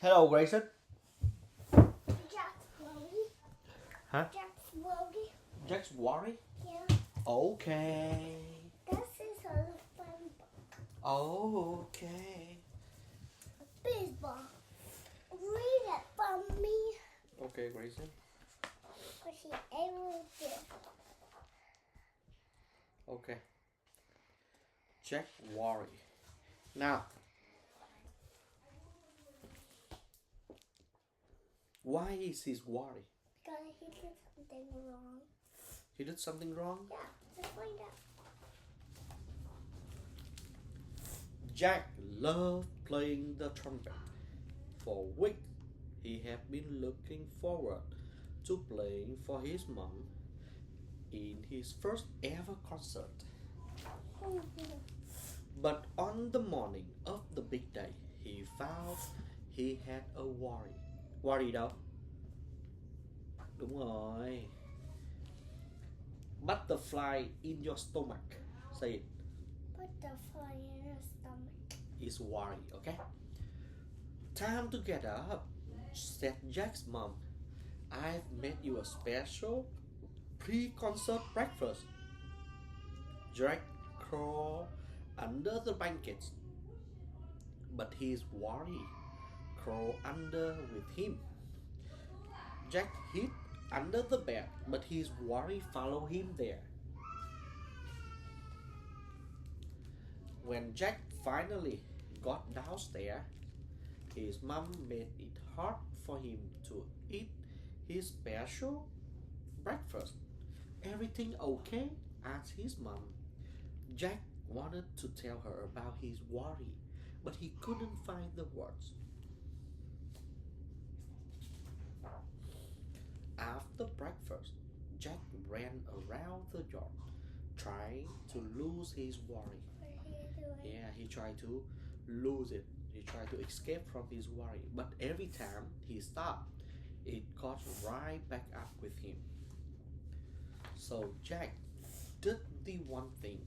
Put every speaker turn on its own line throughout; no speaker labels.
Hello, Grayson.
Jack's worry.
Huh?
Jack's worry.
Jack's worry?
Yeah.
Okay.
This is a fun book.
Okay.
Baseball. Read it for me.
Okay, Grayson.
Because she able to.
Okay. Jack worry. Now, why is he worried?
Because he did something wrong.
He did something wrong?
Yeah, let's find out.
Jack loved playing the trumpet. For weeks, he had been looking forward to playing for his mom in his first ever concert. But on the morning of the big day, he found he had a worry. Worry đâu? Đúng rồi. Butterfly in your stomach. Say it.
Butterfly in her stomach.
Is worry, okay? Time to get up, said Jack's mom. I've made you a special pre-concert breakfast. Jack crawled under the blankets, but his worry crawled under with him. Jack hid under the bed, but his worry followed him there. When Jack finally got downstairs, his mom made it hard for him to eat his special breakfast. Everything okay? Asked his mom. Jack wanted to tell her about his worry, but he couldn't find the words. After breakfast, Jack ran around the yard, trying to lose his worry.
What are you doing?
Yeah, he tried to lose it. He tried to escape from his worry, but every time he stopped, it caught right back up with him. So Jack did the one thing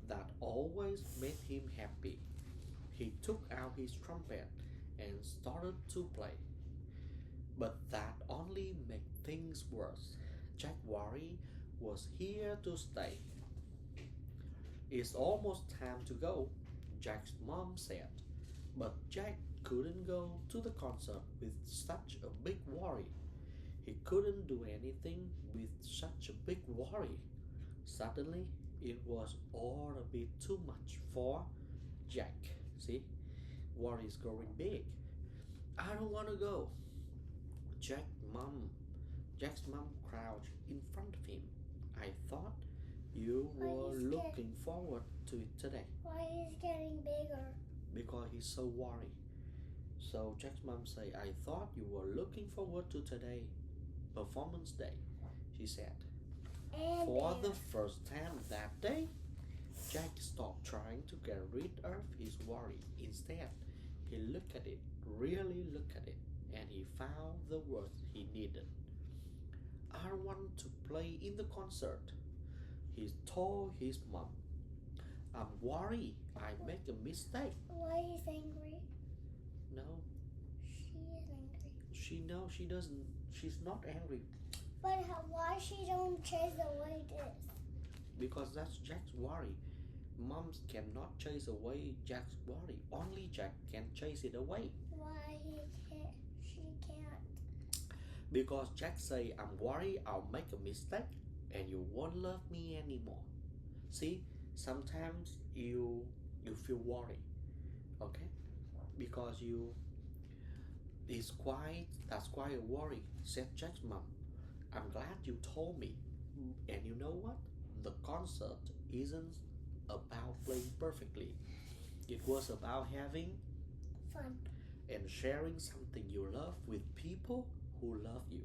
that always made him happy. He took out his trumpet and started to play. But that only made things worse. Jack's worry was here to stay. It's almost time to go, Jack's mom said. But Jack couldn't go to the concert with such a big worry. He couldn't do anything with such a big worry. Suddenly, it was all a bit too much for Jack. See, worry is growing big. I don't want to go. Jack's mom, Jack's mom crouched in front of him. I thought you were looking forward to it today.
Why is it getting bigger?
Because he's so worried. So Jack's mom said, I thought you were looking forward to today, performance day, she said.
And
For the first time that day, Jack stopped trying to get rid of his worry. Instead, he looked at it, really looked at it, and he found the words he needed. I want to play in the concert, he told his mom. I'm worried I make a mistake.
why is angry?
No,
She is angry.
she doesn't, she's not angry
But why she don't chase away this?
because that's Jack's worry. Moms cannot chase away Jack's worry. Only Jack can chase it away.
Why he can't? She can't.
Because Jack say, I'm worried I'll make a mistake and you won't love me anymore. See, sometimes you feel worried, okay? Because that's quite a worry, said Jack's mom. I'm glad you told me. And you know what? The concert isn't about playing perfectly. It was about having
Fun.
and sharing something you love with people who love you.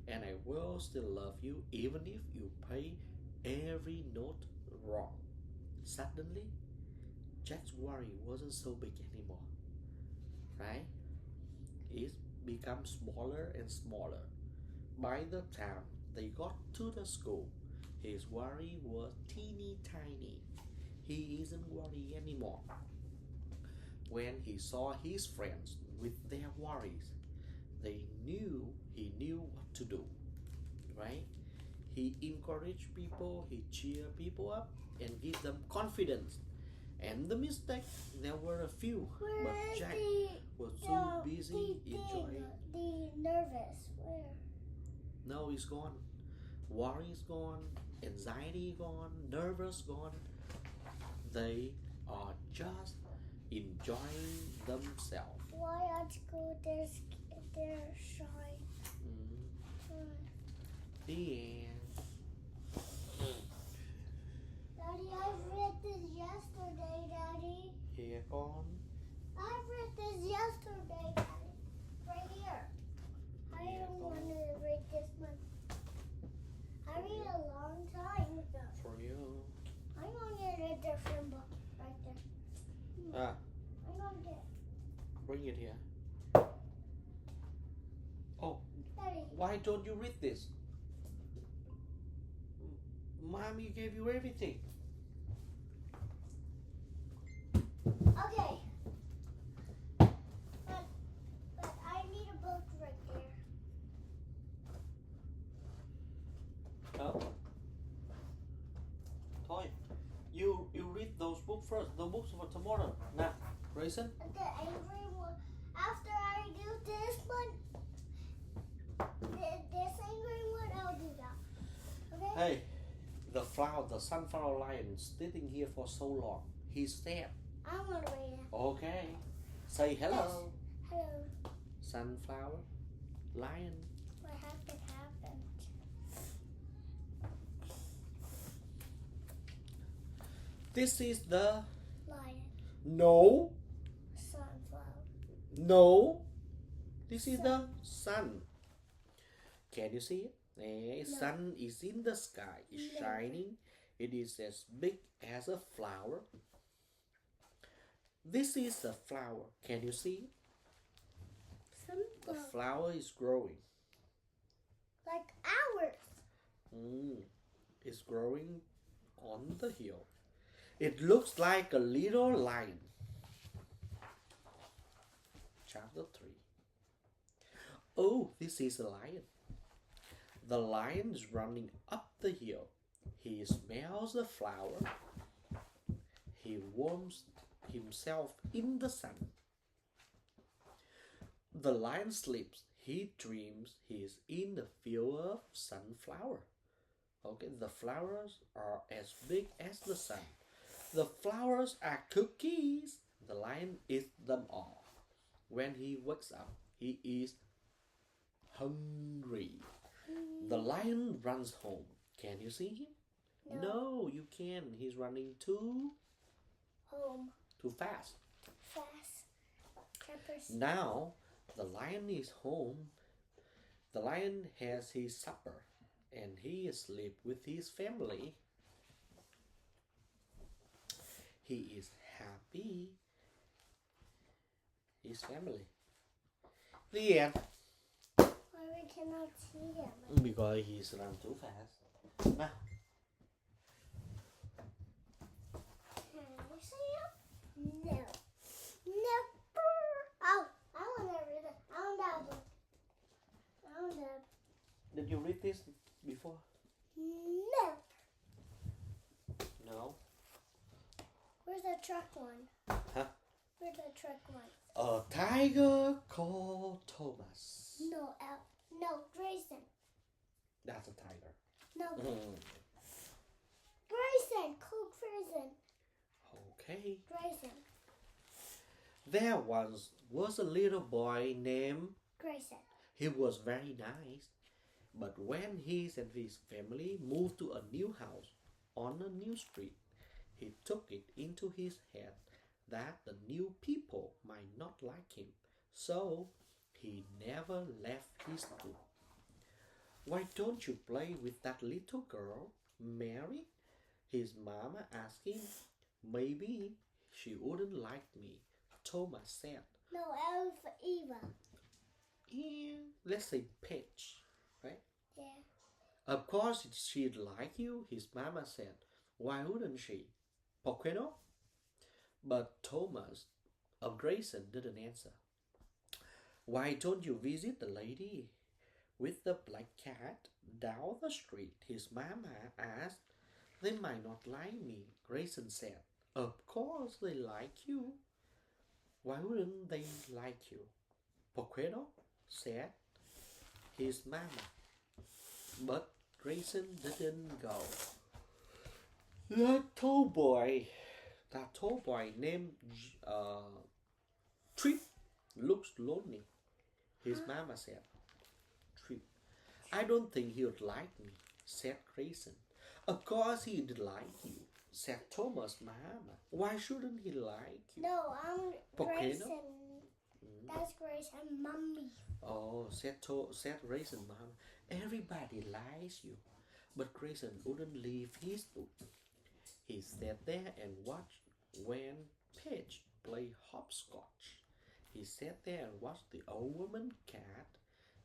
And I will still love you even if you play every note wrong. Suddenly, Jack's worry wasn't so big anymore, right? It became smaller and smaller. By the time they got to the school, his worry was teeny tiny. He isn't worried anymore. When he saw his friends with their worries. He knew what to do, right? He encouraged people, he cheered people up and give them confidence. And the mistake, there were a few, but
Where is
Jack
the
was
the
so busy
the
enjoying.
thing, the nervous? Where?
Now it's gone. Worry is gone, anxiety gone, nervous gone. They are just enjoying themselves.
Why at school they're shy?
Mm. The end.
Daddy, I've read this yesterday, Daddy.
Here on.
I've read this yesterday, Daddy. Right here. I don't want to read this one. I read a long time ago.
For you.
I'm going to get a different book right there.
Ah,
I'm going to get
bring it here. Oh,
Daddy.
why don't you read this? Mommy gave you everything.
Okay. But I need a book right there.
Oh. Thôi, you read those books first. The books for tomorrow. Now, Grayson.
The angry one. After I do this one, this angry one, I'll do that. Okay?
Hey, the sunflower lion sitting here for so long. He's sad.
I want to read it.
Okay. Say hello.
Yes. Hello.
Sunflower lion.
What happened?
This is the
Lion.
no.
Sunflower.
No. This is the sun. Can you see it? The
No.
sun is in the sky. It's
No.
shining. It is as big as a flower. This is a flower. Can you see it? The
Sunflower.
flower is growing.
Like ours.
It's growing on the hill. It looks like a little lion. Chapter 3. Oh, this is a lion. The lion is running up the hill. He smells the flower. He warms himself in the sun. The lion sleeps. He dreams he is in the field of sunflower. Okay, the flowers are as big as the sun. The flowers are cookies. The lion eats them all. When he wakes up, he is hungry. The lion runs home. Can you see him? No, you can't. He's running too fast. Now, the lion is home. The lion has his supper and he is asleep with his family. He is happy. His family. The end.
Why we cannot see him?
Because he's run too fast. Now,
Can you see him? No. Never. Oh, I want to read it. I want that book. I want that.
did you read this before?
No.
No.
Where's the truck one?
Huh?
Where's the truck one?
A tiger called Tomas.
No, no, Grayson.
That's a tiger.
No,
Mm.
Grayson. Call Grayson.
Okay.
Grayson.
There was a little boy named.
Grayson.
He was very nice, but when he and his family moved to a new house on a new street, he took it into his head that the new people might not like him, so he never left his school. Why don't you play with that little girl, Mary? His mama asked him. Maybe she wouldn't like me, Thomas said.
No, L for Eva.
Yeah, let's say Paige, right?
Yeah.
Of course she'd like you, his mama said. Why wouldn't she? ¿Por qué no? But Thomas of Grayson didn't answer. Why don't you visit the lady with the black cat down the street? His mama asked. They might not like me, Grayson said. Of course they like you. Why wouldn't they like you? Poquedo said his mama. But Grayson didn't go. That tall boy named Trip looks lonely, his mama said. Trip. I don't think he would like me, said Grayson. Of course he'd like you, said Thomas' mama. Why shouldn't he like you?
No, I'm
Poquedo?
Grayson. That's Grayson, mommy.
Oh, said Grayson, mama. Everybody likes you. But Grayson wouldn't leave his book. He sat there and watched when Paige played hopscotch. He sat there and watched the old woman cat.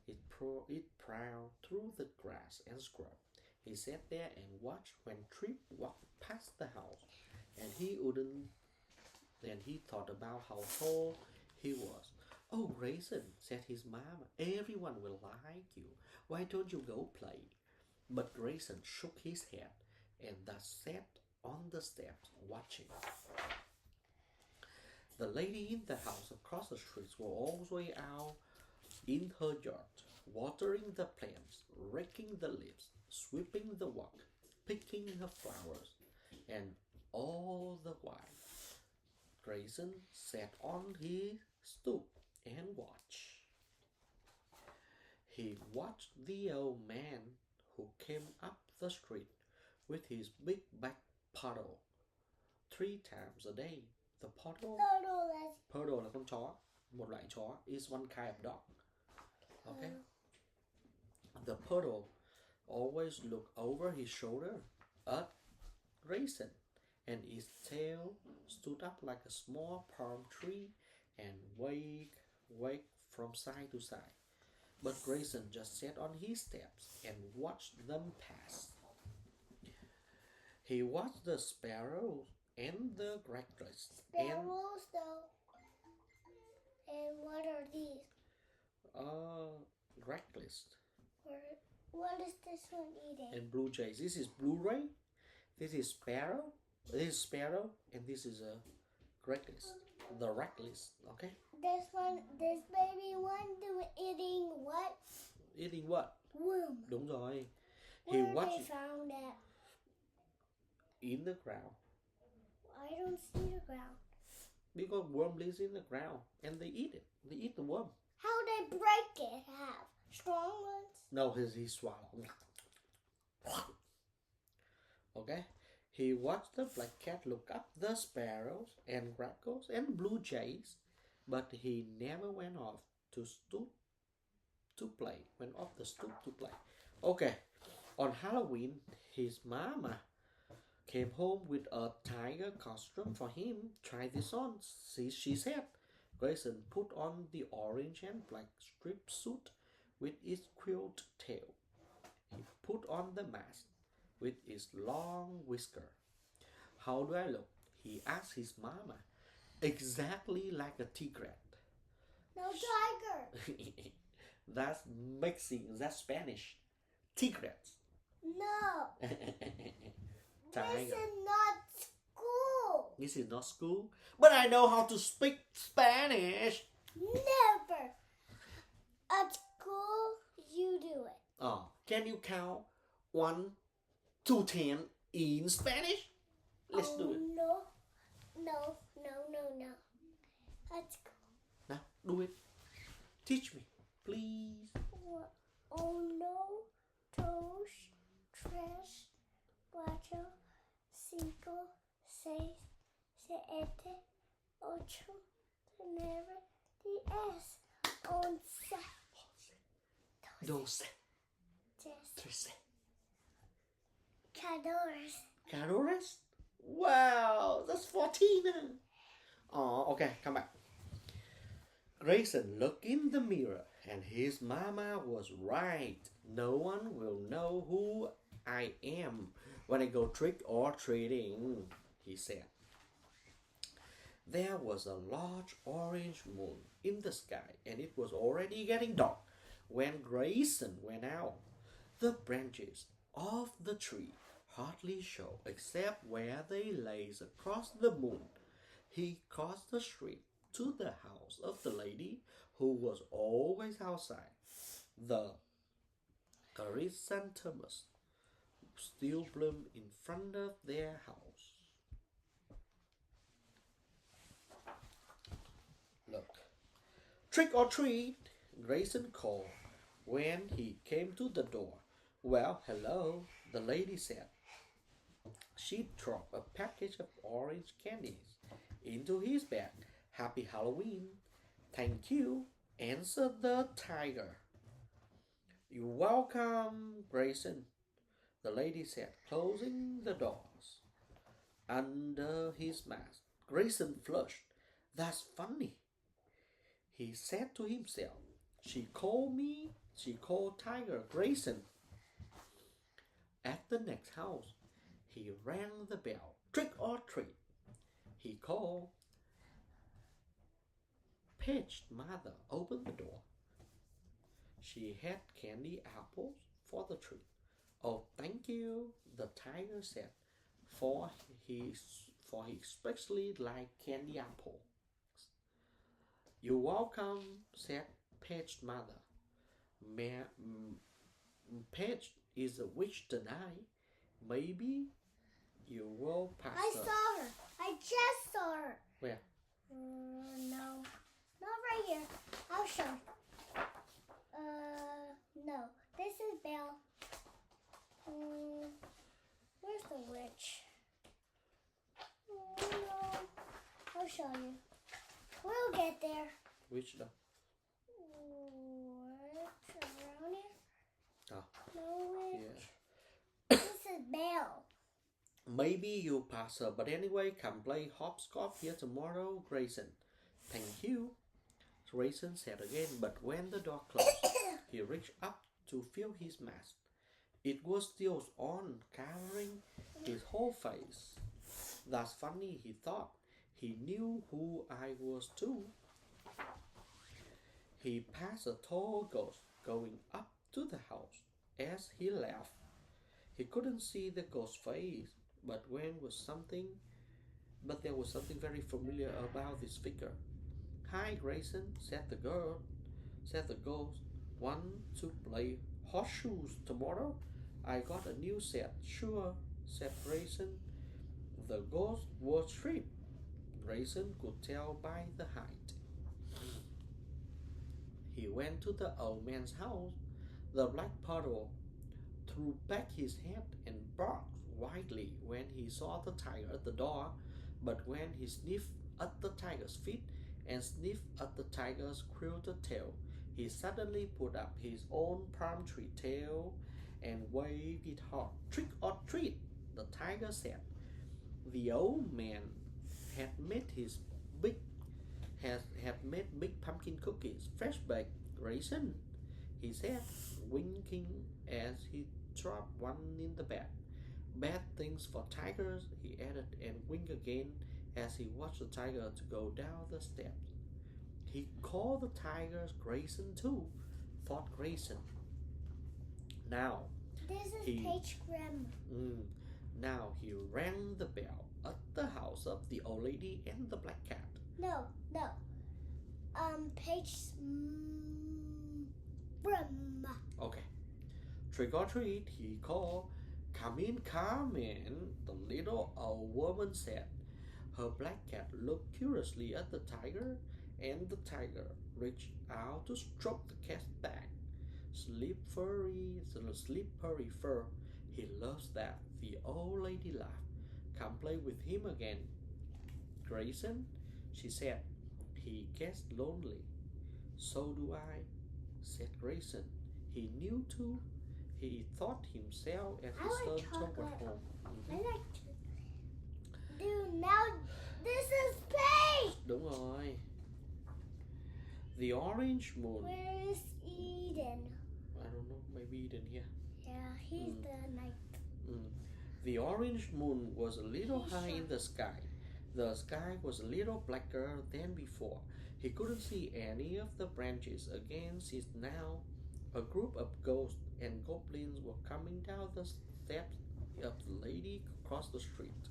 It prowled through the grass and scrub. He sat there and watched when Trip walked past the house, and he wouldn't. Then he thought about how tall he was. Oh, Grayson, said his mama, everyone will like you. Why don't you go play? But Grayson shook his head and thus sat on the steps watching. The lady in the house across the street was always out in her yard, watering the plants, raking the leaves, sweeping the walk, picking her flowers, and all the while Grayson sat on his stoop and watched. He watched the old man who came up the street with his big black puddle 3 times a day. The puddle là con chó, một loại chó, is one kind of dog. Okay. The puddle always looked over his shoulder at Grayson, and his tail stood up like a small palm tree and waved from side to side. But Grayson just sat on his steps and watched them pass. He watched the sparrows and the grackles.
Sparrows, though. And what are these?
Grackles.
What is this one eating?
And blue jays. This is blue-ray. This is sparrow. This is sparrow, and this is a grackles. The grackles. Okay.
This baby one eating what?
Eating what?
Worm.
Đúng rồi.
Where they found that?
In the ground.
I don't see the ground.
Because worm lives in the ground, and they eat it. They eat the worm.
How they break it? Have strong ones?
No, he swallowed. Okay. He watched the black cat look up the sparrows and grackles and blue jays, but he never went off the stoop to play. Okay. On Halloween, his mama came home with a tiger costume for him. Try this on, she said. Grayson put on the orange and black striped suit with its quilled tail. He put on the mask with its long whisker. How do I look? He asked his mama. Exactly like a tigret.
No, tiger.
That's Mexican. That's Spanish. Tigret.
No.
Tiger.
This is not school.
This is not school. But I know how to speak Spanish.
Never. At school, you do it.
Oh, can you count 1 to 10 in Spanish? Let's do it.
No. At school.
Now, do it. Teach me, please.
Uno, dos, tres, cuatro, cinco, seis, siete, ocho, nueve, 10, 11,
12,
13,
13.
14.
14? Wow, that's 14. Oh, okay, come back. Grayson looked in the mirror, and his mama was right. No one will know who I am when I go trick or treating, he said. There was a large orange moon in the sky, and it was already getting dark when Grayson went out. The branches of the tree hardly show except where they lays across the moon. He crossed the street to the house of the lady who was always outside. The chrysanthemums still bloom in front of their house. Look. Trick or treat, Grayson called when he came to the door. Well, hello, the lady said. She dropped a package of orange candies into his bag. Happy Halloween. Thank you, answered the tiger. You're welcome, Grayson, the lady said, closing the doors. Under his mask, Grayson flushed. That's funny, he said to himself. She called Tiger Grayson. At the next house, he rang the bell. Trick or treat, he called. Page's mother opened the door. She had candy apples for the treat. Oh, thank you, the tiger said, for he especially liked candy apples. You're welcome, said Page's mother. Page is a witch tonight. Maybe you will pass
I
her.
saw her. I just saw her.
Where?
No. Not right here. I'll show you. No. This is Belle. Where's the witch? Oh, no. I'll show you. We'll get there.
Which the?
What's around here?
Oh,
No witch.
yeah.
This is Belle.
Maybe you pass her, but anyway, come play hopscotch here tomorrow, Grayson. Thank you, Grayson said again, but when the door closed, he reached up to feel his mask. It was still on, covering his whole face. That's funny, he thought. He knew who I was too. He passed a tall ghost going up to the house. As he left, he couldn't see the ghost's face, but there was something very familiar about this figure. Hi, Grayson, said the ghost. Want to play horseshoes tomorrow? I got a new set. Sure, said Grayson. The ghost was stripped. Grayson could tell by the height. He went to the old man's house. The black poodle threw back his head and barked wildly when he saw the tiger at the door, but when he sniffed at the tiger's feet and sniffed at the tiger's quilted tail, he suddenly put up his own palm tree tail and waved it hard. Trick or treat, the tiger said. The old man had made big pumpkin cookies, fresh baked. Grayson, he said, winking as he dropped one in the bed. Bad things for tigers, he added, and winked again as he watched the tiger to go down the steps. He called the tigers Grayson too, thought Grayson. Now
This is Paige Grandma.
Now he rang the bell at the house of the old lady and the black cat.
No. Paige's grandma.
Okay. Trick or treat, he called. Come in, the little old woman said. Her black cat looked curiously at the tiger, and the tiger reached out to stroke the cat's back. Slippery fur. He loves that. The old lady laughed. Come play with him again, Grayson, she said. He gets lonely. So do I, said Grayson. He knew too. He thought himself as he slowed toward home.
I like chocolate. Dude, now this is Paige.
Đúng rồi. The orange moon.
Where is Eden?
I don't know, maybe Eden here.
Yeah, he's the night.
The orange moon was a little high in the sky. The sky was a little blacker than before. He couldn't see any of the branches. Again, since now a group of ghosts and goblins were coming down the steps of the lady across the street,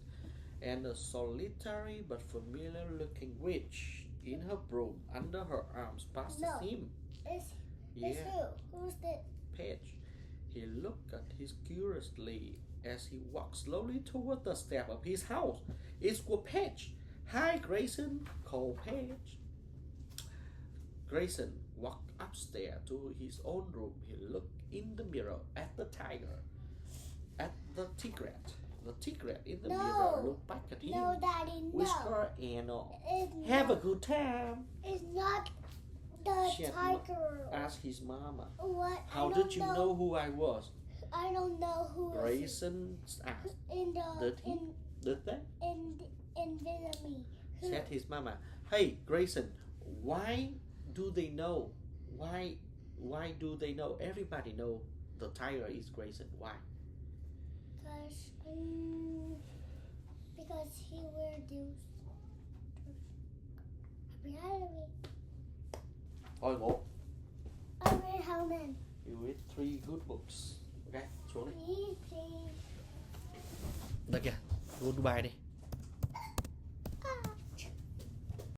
and a solitary but familiar looking witch in her broom under her arms passed
No.
him.
It's
Yeah,
who? Who's this?
Page. He looked at him curiously as he walked slowly toward the step of his house. It was Page. Hi, Grayson, called Page. Grayson walked upstairs to his own room. He looked in the mirror at the tiger, at the tigret. The tigret in the mirror looked back at him.
No, Daddy, no.
Whisper and all.
It's
Have a
not-
good time.
It's not the
She had
tiger.
asked his mama.
What?
How
I
did
don't
you know who I was?
I don't know who is
Grayson asked.
in the
Did he? Did they?
in Villamy.
Said his mama. Hey, Grayson, why do they know? Why do they know? Everybody know the tiger is Grayson. Why?
Because he wear those. Behind me.
Ôi ngộ.
I read how many?
You read 3 good books. Okay, xuống đi.
Please.
Được kìa. Goodbye đi.